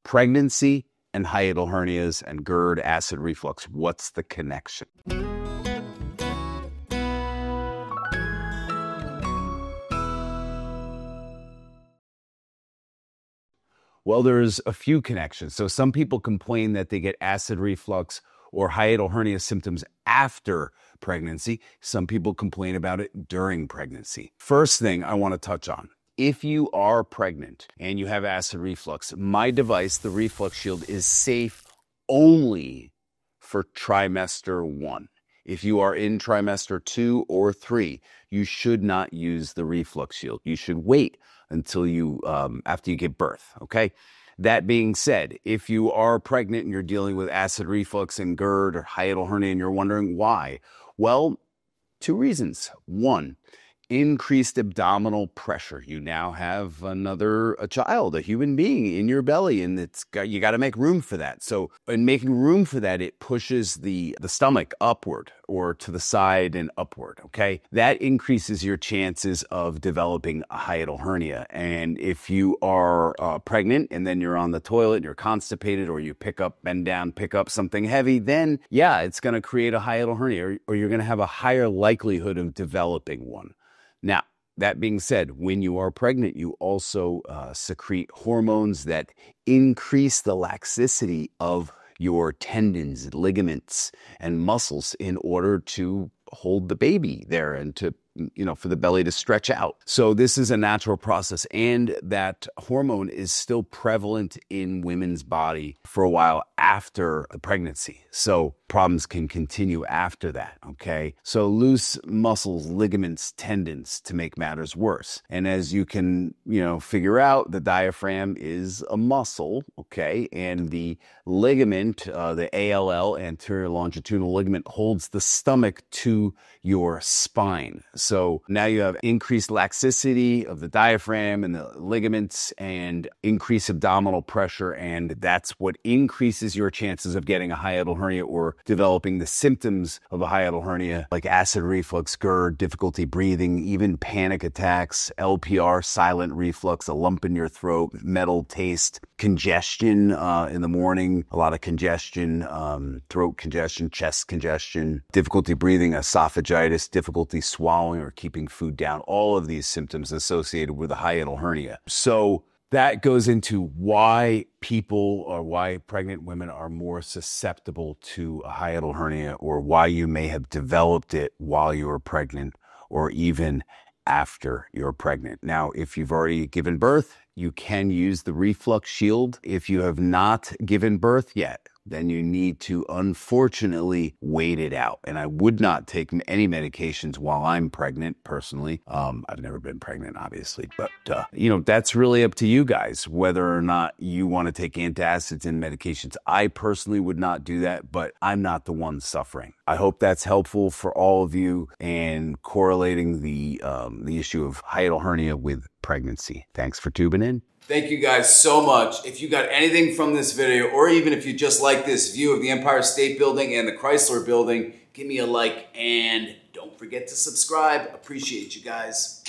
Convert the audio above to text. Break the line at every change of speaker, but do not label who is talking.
Pregnancy and hiatal hernias and GERD, acid reflux. What's the connection? Well, there's a few connections. So some people complain that they get acid reflux or hiatal hernia symptoms after pregnancy. Some people complain about it during pregnancy. First thing I want to touch on. If you are pregnant and you have acid reflux, my device, the Reflux Shield, is safe only for trimester 1. If you are in trimester 2 or 3, you should not use the Reflux Shield. You should wait until you, after you give birth, okay? That being said, if you are pregnant and you're dealing with acid reflux and GERD or hiatal hernia and you're wondering why, well, 2 reasons. 1, increased abdominal pressure. You now have a child, a human being in your belly, and you got to make room for that. So in making room for that, it pushes the stomach upward or to the side and upward, okay? That increases your chances of developing a hiatal hernia. And if you are pregnant and then you're on the toilet and you're constipated, or you bend down, pick up something heavy, then yeah, it's going to create a hiatal hernia, or you're going to have a higher likelihood of developing one. Now, that being said, when you are pregnant, you also secrete hormones that increase the laxity of your tendons, ligaments, and muscles in order to hold the baby there and to, for the belly to stretch out. So this is a natural process, and that hormone is still prevalent in women's body for a while after the pregnancy. So problems can continue after that, okay? So loose muscles, ligaments, tendons, to make matters worse. And as you can, figure out, the diaphragm is a muscle, okay? And the ligament, the ALL, anterior longitudinal ligament, holds the stomach to your spine. So now you have increased laxity of the diaphragm and the ligaments and increased abdominal pressure, and that's what increases your chances of getting a hiatal hernia or developing the symptoms of a hiatal hernia, like acid reflux, GERD, difficulty breathing, even panic attacks, LPR, silent reflux, a lump in your throat, metal taste, congestion in the morning, a lot of congestion, throat congestion, chest congestion, difficulty breathing, esophagitis, difficulty swallowing or keeping food down, all of these symptoms associated with a hiatal hernia. So that goes into why pregnant women are more susceptible to a hiatal hernia, or why you may have developed it while you were pregnant or even after you're pregnant. Now, if you've already given birth, you can use the Reflux Shield. If you have not given birth yet, then you need to, unfortunately, wait it out. And I would not take any medications while I'm pregnant, personally. I've never been pregnant, obviously. But, that's really up to you guys, whether or not you want to take antacids and medications. I personally would not do that, but I'm not the one suffering. I hope that's helpful for all of you and correlating the issue of hiatal hernia with pregnancy. Thanks for tuning in. Thank you guys so much. If you got anything from this video, or even if you just like this view of the Empire State Building and the Chrysler Building, give me a like and don't forget to subscribe. Appreciate you guys.